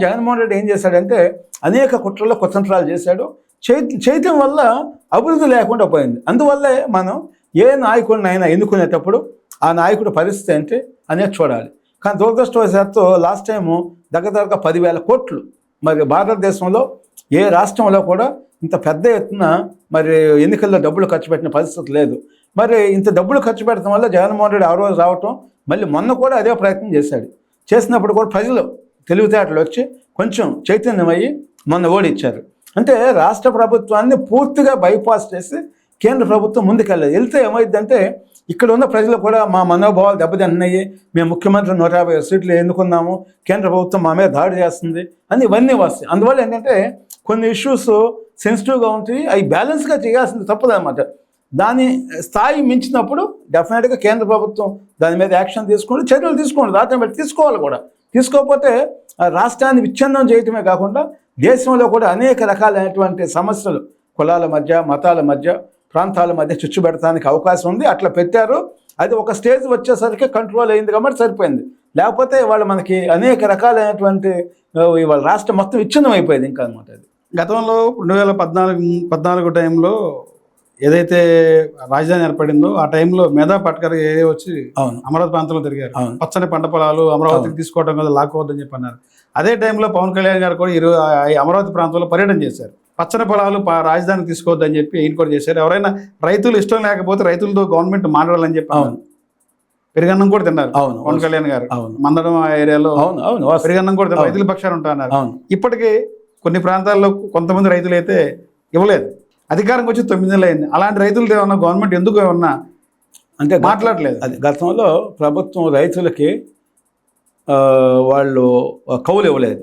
జగన్మోహన్ రెడ్డి ఏం చేశాడంటే అనేక కుట్రల్లో కుతంత్రాలు చేశాడు. చేయటం వల్ల అభివృద్ధి లేకుండా పోయింది. అందువల్లే మనం ఏ నాయకుడినైనా ఎన్నుకునేటప్పుడు ఆ నాయకుడి పరిస్థితి ఏంటి అనేది చూడాలి. కానీ దురదృష్టవశాత్తు లాస్ట్ టైము దగ్గర 10,000 కోట్లు మరి భారతదేశంలో ఏ రాష్ట్రంలో కూడా ఇంత పెద్ద ఎత్తున మరి ఎన్నికల్లో డబ్బులు ఖర్చు పెట్టిన పరిస్థితి లేదు. మరి ఇంత డబ్బులు ఖర్చు పెట్టడం వల్ల జగన్మోహన్ రెడ్డి ఆ రోజు రావటం, మళ్ళీ మొన్న కూడా అదే ప్రయత్నం చేశాడు. చేసినప్పుడు కూడా ప్రజలు తెలివితేటలు వచ్చి కొంచెం చైతన్యమయ్యి మొన్న ఓడిచ్చారు. అంటే రాష్ట్ర ప్రభుత్వాన్ని పూర్తిగా బైపాస్ చేసి కేంద్ర ప్రభుత్వం ముందుకెళ్ళదు. వెళ్తే ఏమైందంటే ఇక్కడ ఉన్న ప్రజలు కూడా మా మనోభావాలు దెబ్బతింటున్నాయి, మేము ముఖ్యమంత్రి 150 సీట్లు ఎన్నుకున్నాము, కేంద్ర ప్రభుత్వం మా మీద దాడి చేస్తుంది అని ఇవన్నీ వస్తాయి. అందువల్ల ఏంటంటే కొన్ని ఇష్యూస్ సెన్సిటివ్గా ఉంటాయి, అవి బ్యాలెన్స్గా చేయాల్సింది తప్పదన్నమాట. దాని స్థాయి మించినప్పుడు డెఫినెట్గా కేంద్ర ప్రభుత్వం దాని మీద యాక్షన్ తీసుకుంటే చర్యలు తీసుకోండి, దాంట్లో తీసుకోవాలి కూడా. తీసుకోకపోతే రాష్ట్రాన్ని విచ్ఛిన్నం చేయటమే కాకుండా దేశంలో కూడా అనేక రకాలైనటువంటి సమస్యలు కులాల మధ్య, మతాల మధ్య, ప్రాంతాల మధ్య చుచ్చు పెడతానికి అవకాశం ఉంది. అట్లా పెట్టారు. అది ఒక స్టేజ్ వచ్చేసరికి కంట్రోల్ అయింది కాబట్టి సరిపోయింది. లేకపోతే వాళ్ళు మనకి అనేక రకాలైనటువంటి ఇవాళ రాష్ట్రం మొత్తం విచ్ఛిన్నం అయిపోయింది ఇంకా అనమాట. అది గతంలో 2014 టైంలో ఏదైతే రాజధాని ఏర్పడిందో ఆ టైంలో మేధా పట్కర్ వచ్చి అమరావతి ప్రాంతంలో తిరిగారు. పచ్చని పంట పొలాలు అమరావతికి తీసుకోవడం కదా లాక్కోవద్దని చెప్పి అన్నారు. అదే టైంలో పవన్ కళ్యాణ్ గారు కూడా అమరావతి ప్రాంతంలో పర్యటన చేశారు. పచ్చని పొలాలు రాజధానికి తీసుకోవద్దని చెప్పి ఈయన కూడా చేశారు. ఎవరైనా రైతులు ఇష్టం లేకపోతే రైతులతో గవర్నమెంట్ మాట్లాడాలని చెప్పి పెరుగన్నం కూడా తిన్నారు పవన్ కళ్యాణ్ గారు. మందడం ఏరియాలో పెరుగన్నం కూడా తిన్నారు, రైతుల పక్షాన ఉంటారన్నారు. ఇప్పటికీ కొన్ని ప్రాంతాల్లో కొంతమంది రైతులు అయితే ఇవ్వలేదు. అధికారంకి వచ్చి 9 నెలలు అయింది. అలాంటి రైతులతో ఏమన్నా గవర్నమెంట్ ఎందుకు ఏమన్నా అంటే మాట్లాడలేదు? అది గతంలో ప్రభుత్వం రైతులకి వాళ్ళు కౌలు ఇవ్వలేదు.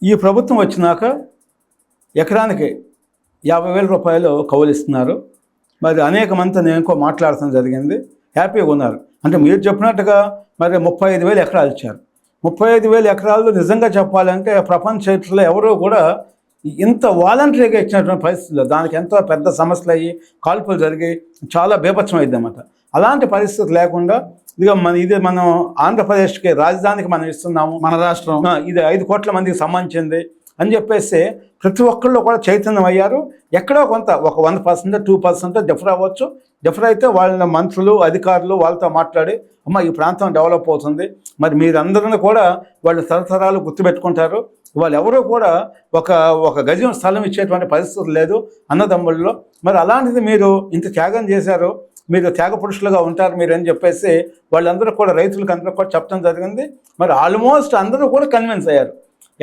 ఈ ప్రభుత్వం వచ్చినాక ఎకరానికి 50,000 రూపాయలు కౌలు ఇస్తున్నారు. మరి అనేక మంది నేను మాట్లాడటం జరిగింది, హ్యాపీగా ఉన్నారు. అంటే మీరు చెప్పినట్టుగా మరి 35,000 ఎకరాలు ఇచ్చారు. 35,000 ఎకరాల్లో నిజంగా చెప్పాలంటే ప్రపంచ చరిత్రలో ఎవరూ కూడా ఇంత వాలంటరీగా ఇచ్చినటువంటి పరిస్థితుల్లో దానికి ఎంతో పెద్ద సమస్యలు అయ్యి కాల్పులు జరిగి చాలా బీభత్సం అయింది అన్నమాట. అలాంటి పరిస్థితి లేకుండా ఇది మనం ఆంధ్రప్రదేశ్కి రాజధానికి మనం ఇస్తున్నాము, మన రాష్ట్రం ఇది 5 కోట్ల మందికి సంబంధించింది అని చెప్పేసి ప్రతి ఒక్కళ్ళు కూడా చైతన్యం అయ్యారు. ఎక్కడో కొంత ఒక 1%, 2% డిఫర్ అవ్వచ్చు. డిఫర్ అయితే వాళ్ళ మంత్రులు, అధికారులు వాళ్ళతో మాట్లాడి అమ్మ ఈ ప్రాంతం డెవలప్ అవుతుంది, మరి మీరందరినీ కూడా వాళ్ళు తరతరాలు గుర్తుపెట్టుకుంటారు, వాళ్ళు ఎవరూ కూడా ఒక గజం స్థలం ఇచ్చేటువంటి పరిస్థితి లేదు అన్నదమ్ముల్లో. మరి అలాంటిది మీరు ఇంత త్యాగం చేశారు, మీరు త్యాగ పురుషులుగా ఉంటారు మీరు అని చెప్పేసి వాళ్ళందరూ కూడా రైతులకు అందరూ కూడా చెప్పడం జరిగింది. మరి ఆల్మోస్ట్ అందరూ కూడా కన్విన్స్ అయ్యారు.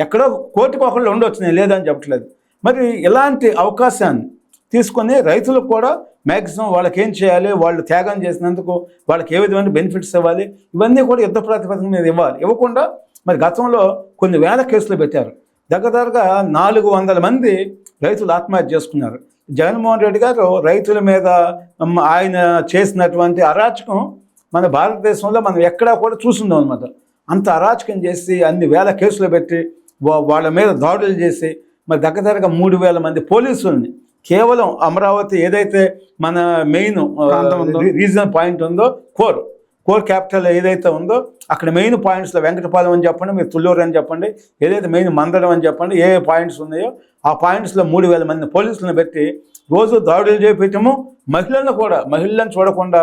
ఎక్కడో కోటికి ఒకళ్ళు ఉండొచ్చు, నేను లేదని చెప్పట్లేదు. మరి ఇలాంటి అవకాశాన్ని తీసుకొని రైతులకు కూడా మ్యాక్సిమం వాళ్ళకి ఏం చేయాలి, వాళ్ళు త్యాగం చేసినందుకు వాళ్ళకి ఏ విధమైన బెనిఫిట్స్ ఇవ్వాలి, ఇవన్నీ కూడా యుద్ధ ప్రాతిపదిక మీద ఇవ్వాలి. ఇవ్వకుండా మరి గతంలో కొన్ని వేల కేసులు పెట్టారు. దగ్గరగా 400 మంది రైతులు ఆత్మహత్య చేసుకున్నారు. జగన్మోహన్ రెడ్డి గారు రైతుల మీద ఆయన చేసినటువంటి అరాచకం మన భారతదేశంలో మనం ఎక్కడా కూడా చూస్తుందాం అనమాట. అంత అరాచకం చేసి అన్ని వేల కేసులు పెట్టి వాళ్ళ మీద దాడులు చేసి మరి దగ్గరగా 3,000 మంది పోలీసుల్ని కేవలం అమరావతి ఏదైతే మన మెయిన్ రీజనల్ పాయింట్ ఉందో, కోర్ క్యాపిటల్ ఏదైతే ఉందో అక్కడ మెయిన్ పాయింట్స్లో వెంకటపాలెం అని చెప్పండి, మీరు తుళ్ళూరు అని చెప్పండి, ఏదైతే మెయిన్ మందడం అని చెప్పండి, ఏ పాయింట్స్ ఉన్నాయో ఆ పాయింట్స్లో 3,000 మంది పోలీసులను పెట్టి రోజు దాడులు చేపించము. మహిళలను చూడకుండా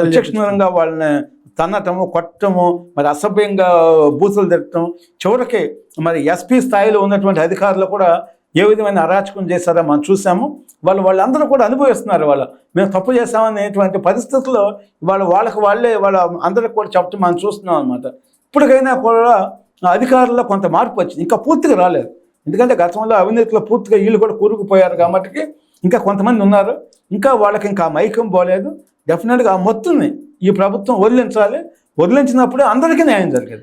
విచక్షణంగా వాళ్ళని తన్నటము, కొట్టము, మరి అసభ్యంగా బూతులు తిట్టడం, చివరికి మరి ఎస్పీ స్థాయిలో ఉన్నటువంటి అధికారులు కూడా ఏ విధమైన అరాచకం చేశారో మనం చూసాము. వాళ్ళందరూ కూడా అనుభవిస్తున్నారు. మేము తప్పు చేసామనేటువంటి పరిస్థితుల్లో వాళ్ళే అందరికి కూడా చెప్పడం మనం చూస్తున్నాం అనమాట. ఇప్పటికైనా కూడా అధికారుల్లో కొంత మార్పు వచ్చింది, ఇంకా పూర్తిగా రాలేదు. ఎందుకంటే గతంలో అవినీతిలో పూర్తిగా వీళ్ళు కూడా కూరుకుపోయారు కాబట్టి ఇంకా కొంతమంది ఉన్నారు. ఇంకా వాళ్ళకి ఇంకా మైకం పోలేదు. డెఫినెట్గా ఆ మొత్తాన్ని ఈ ప్రభుత్వం వదిలించాలి. వదిలించినప్పుడే అందరికీ న్యాయం జరిగేది.